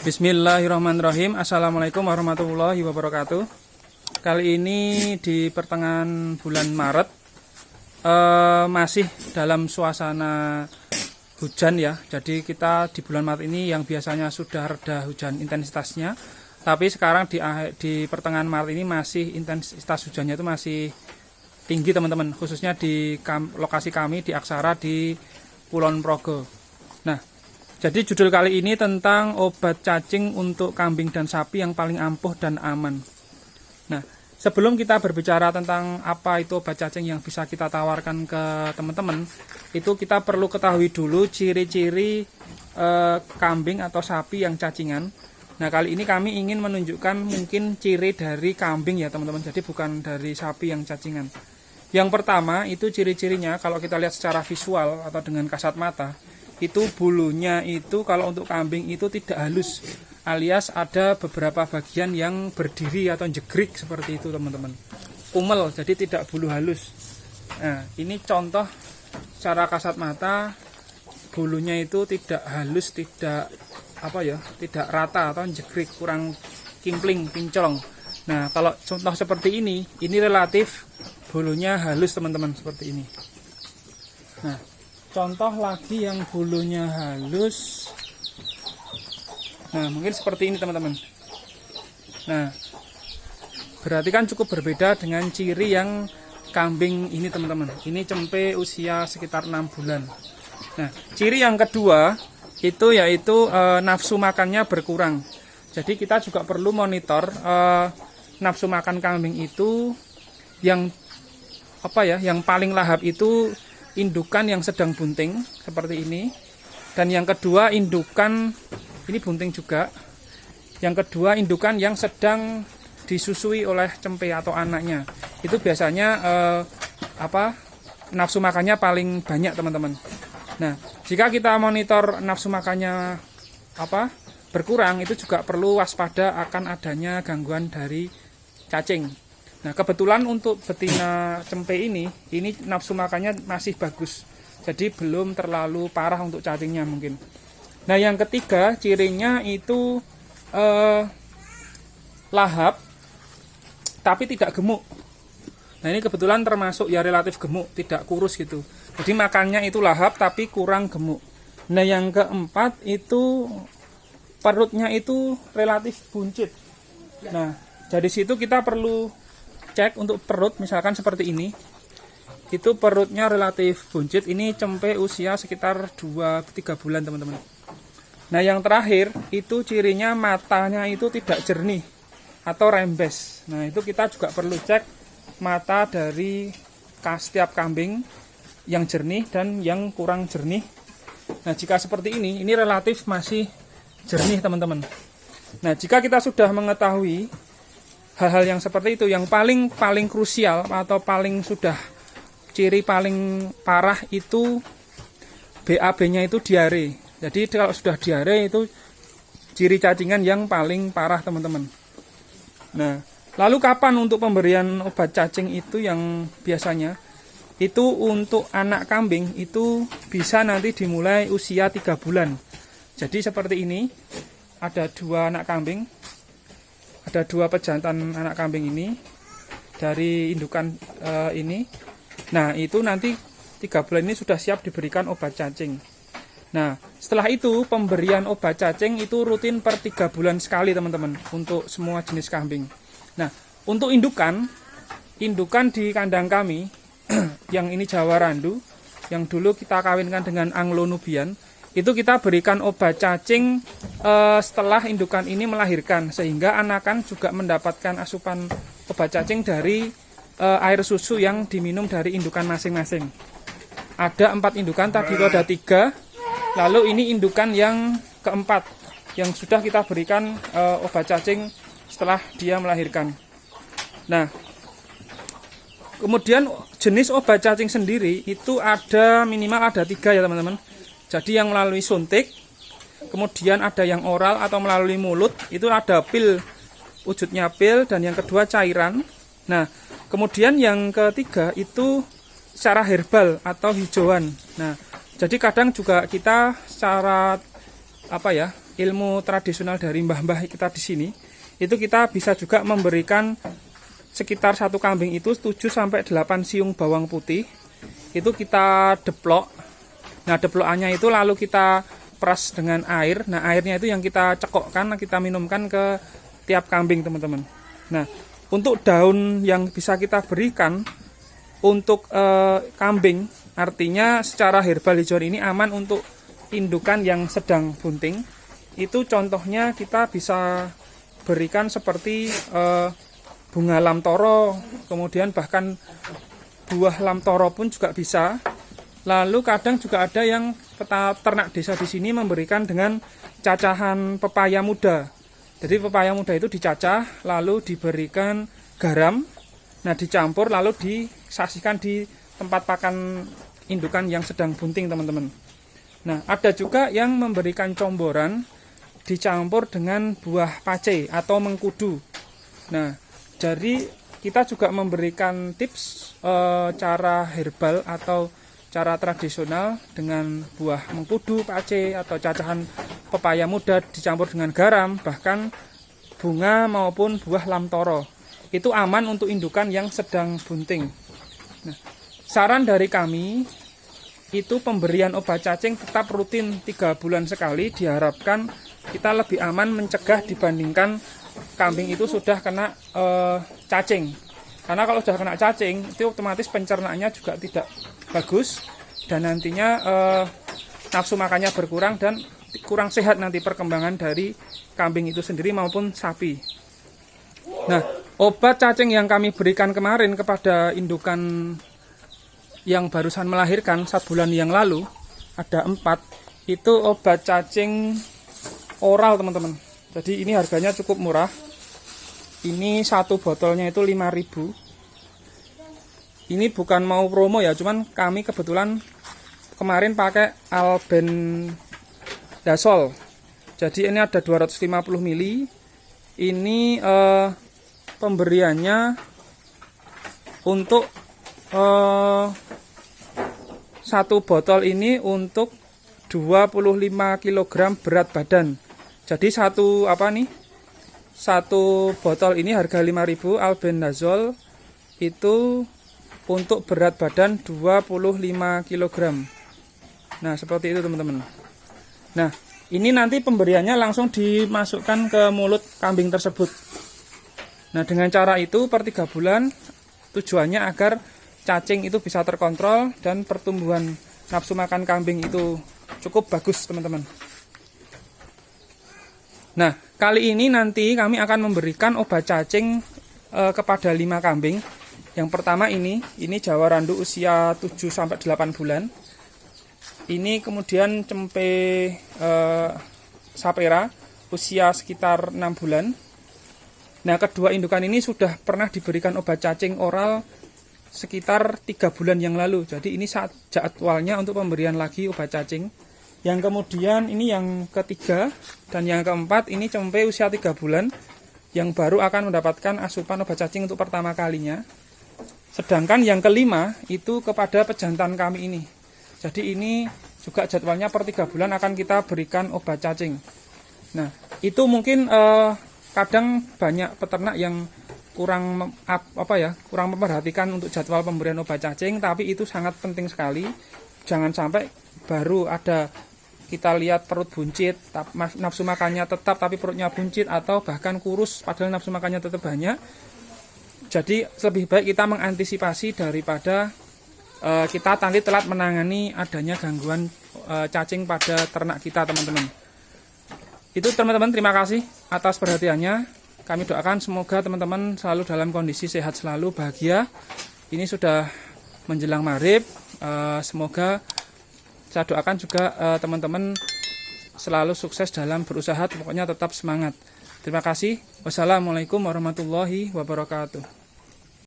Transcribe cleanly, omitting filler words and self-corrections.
Bismillahirrahmanirrahim. Assalamualaikum warahmatullahi wabarakatuh. Kali ini di pertengahan bulan Maret, masih dalam suasana hujan ya. Jadi kita di bulan Maret ini yang biasanya sudah reda hujan intensitasnya, tapi sekarang di pertengahan Maret ini masih intensitas hujannya itu masih tinggi teman-teman, khususnya di lokasi kami di Aksara di Kulon Progo. Nah, jadi judul kali ini tentang obat cacing untuk kambing dan sapi yang paling ampuh dan aman. Nah, sebelum kita berbicara tentang apa itu obat cacing yang bisa kita tawarkan ke teman-teman, itu kita perlu ketahui dulu ciri-ciri kambing atau sapi yang cacingan. Nah, kali ini kami ingin menunjukkan mungkin ciri dari kambing ya teman-teman, jadi bukan dari sapi yang cacingan. Yang pertama itu ciri-cirinya kalau kita lihat secara visual atau dengan kasat mata, itu bulunya itu kalau untuk kambing itu tidak halus, alias ada beberapa bagian yang berdiri atau jegrik seperti itu teman-teman, kumel, jadi tidak bulu halus. Nah, ini contoh secara kasat mata bulunya itu tidak halus, tidak tidak rata atau jegrik, kurang kimpling, kinclong. Nah, kalau contoh seperti ini relatif bulunya halus teman-teman, seperti ini. Nah, contoh lagi yang bulunya halus, nah mungkin seperti ini teman-teman. Nah, berarti kan cukup berbeda dengan ciri yang kambing ini teman-teman. Ini cempe usia sekitar 6 bulan. Nah, ciri yang kedua itu yaitu nafsu makannya berkurang. Jadi kita juga perlu monitor nafsu makan kambing itu yang yang paling lahap itu indukan yang sedang bunting seperti ini, dan yang kedua indukan ini bunting juga, yang kedua indukan yang sedang disusui oleh cempe atau anaknya, itu biasanya nafsu makannya paling banyak teman-teman. Nah, jika kita monitor nafsu makannya berkurang, itu juga perlu waspada akan adanya gangguan dari cacing. Nah, kebetulan untuk betina cempe ini nafsu makannya masih bagus, jadi belum terlalu parah untuk cacingnya mungkin. Nah, yang ketiga cirinya itu lahap tapi tidak gemuk. Nah, ini kebetulan termasuk ya relatif gemuk, tidak kurus gitu. Jadi makannya itu lahap tapi kurang gemuk. Nah, yang keempat itu perutnya itu relatif buncit. Nah, dari situ kita perlu cek untuk perut, misalkan seperti ini, itu perutnya relatif buncit. Ini cempe usia sekitar 2-3 bulan teman-teman. Nah, yang terakhir itu cirinya matanya itu tidak jernih atau rembes. Nah, itu kita juga perlu cek mata dari setiap kambing yang jernih dan yang kurang jernih. Nah, jika seperti ini relatif masih jernih teman-teman. Nah, jika kita sudah mengetahui hal-hal yang seperti itu, yang paling krusial atau sudah ciri paling parah itu BAB-nya itu diare. Jadi kalau sudah diare itu ciri cacingan yang paling parah teman-teman. Nah, lalu kapan untuk pemberian obat cacing itu yang biasanya? Itu untuk anak kambing itu bisa nanti dimulai usia 3 bulan. Jadi seperti ini, ada 2 anak kambing. Ada 2 pejantan anak kambing ini dari indukan ini. Nah, itu nanti 3 bulan ini sudah siap diberikan obat cacing. Nah, setelah itu pemberian obat cacing itu rutin per 3 bulan sekali teman-teman, untuk semua jenis kambing. Nah, untuk indukan di kandang kami yang ini Jawa Randu, yang dulu kita kawinkan dengan Anglo Nubian, itu kita berikan obat cacing setelah indukan ini melahirkan, sehingga anakan juga mendapatkan asupan obat cacing dari air susu yang diminum dari indukan masing-masing. Ada 4 indukan, tadi itu ada 3, lalu ini indukan yang keempat yang sudah kita berikan obat cacing setelah dia melahirkan. Nah, kemudian jenis obat cacing sendiri itu minimal ada 3 ya teman-teman. Jadi yang melalui suntik, kemudian ada yang oral atau melalui mulut, itu ada pil, wujudnya pil, dan yang kedua cairan. Nah, kemudian yang ketiga itu secara herbal atau hijauan. Nah, jadi kadang juga kita secara ilmu tradisional dari mbah-mbah kita di sini, itu kita bisa juga memberikan sekitar satu kambing itu 7-8 siung bawang putih. Itu kita deplok. Nah, deplokannya itu lalu kita peras dengan air. Nah, airnya itu yang kita cekokkan, kita minumkan ke tiap kambing, teman-teman. Nah, untuk daun yang bisa kita berikan untuk kambing, artinya secara herbal hijau ini aman untuk indukan yang sedang bunting. Itu contohnya kita bisa berikan seperti bunga lamtoro, kemudian bahkan buah lamtoro pun juga bisa. Lalu kadang juga ada yang ternak desa di sini memberikan dengan cacahan pepaya muda. Jadi pepaya muda itu dicacah lalu diberikan garam, nah dicampur lalu disaksikan di tempat pakan indukan yang sedang bunting, teman-teman. Nah, ada juga yang memberikan comboran dicampur dengan buah pace atau mengkudu. Nah, jadi kita juga memberikan tips cara herbal atau cara tradisional dengan buah mengkudu, pace atau cacahan pepaya muda dicampur dengan garam, bahkan bunga maupun buah lamtoro. Itu aman untuk indukan yang sedang bunting. Nah, saran dari kami itu pemberian obat cacing tetap rutin 3 bulan sekali, diharapkan kita lebih aman mencegah dibandingkan kambing itu sudah kena cacing. Karena kalau sudah kena cacing itu otomatis pencernaannya juga tidak bagus dan nantinya nafsu makannya berkurang dan kurang sehat nanti perkembangan dari kambing itu sendiri maupun sapi. Nah, obat cacing yang kami berikan kemarin kepada indukan yang barusan melahirkan 1 bulan yang lalu, ada 4, itu obat cacing oral, teman-teman. Jadi ini harganya cukup murah. Ini 1 botolnya itu 5.000. Ini bukan mau promo ya, cuman kami kebetulan kemarin pakai albendazole. Jadi ini ada 250 ml. Ini pemberiannya untuk 1 botol ini untuk 25 kg berat badan. Jadi satu botol ini harga 5.000 albendazole itu untuk berat badan 25 kg. Nah, seperti itu, teman-teman. Nah, ini nanti pemberiannya langsung dimasukkan ke mulut kambing tersebut. Nah, dengan cara itu per 3 bulan tujuannya agar cacing itu bisa terkontrol dan pertumbuhan nafsu makan kambing itu cukup bagus, teman-teman. Nah, kali ini nanti kami akan memberikan obat cacing kepada 5 kambing. Yang pertama ini Jawa Randu usia 7-8 bulan. Ini kemudian cempe sapera usia sekitar 6 bulan. Nah, kedua indukan ini sudah pernah diberikan obat cacing oral sekitar 3 bulan yang lalu. Jadi ini saat jadwalnya untuk pemberian lagi obat cacing. Yang kemudian ini yang ketiga dan yang keempat ini cempe usia 3 bulan yang baru akan mendapatkan asupan obat cacing untuk pertama kalinya. Sedangkan yang kelima itu kepada pejantan kami ini. Jadi ini juga jadwalnya per 3 bulan akan kita berikan obat cacing. Nah, itu mungkin kadang banyak peternak yang kurang memperhatikan untuk jadwal pemberian obat cacing, tapi itu sangat penting sekali. Jangan sampai baru ada kita lihat perut buncit, nafsu makannya tetap tapi perutnya buncit, atau bahkan kurus padahal nafsu makannya tetap banyak. Jadi lebih baik kita mengantisipasi daripada kita nanti telat menangani adanya gangguan cacing pada ternak kita, teman-teman. Itu, teman-teman, terima kasih atas perhatiannya. Kami doakan semoga teman-teman selalu dalam kondisi sehat, selalu bahagia. Ini sudah menjelang maghrib. Semoga saya doakan juga teman-teman selalu sukses dalam berusaha. Pokoknya tetap semangat. Terima kasih. Wassalamualaikum warahmatullahi wabarakatuh.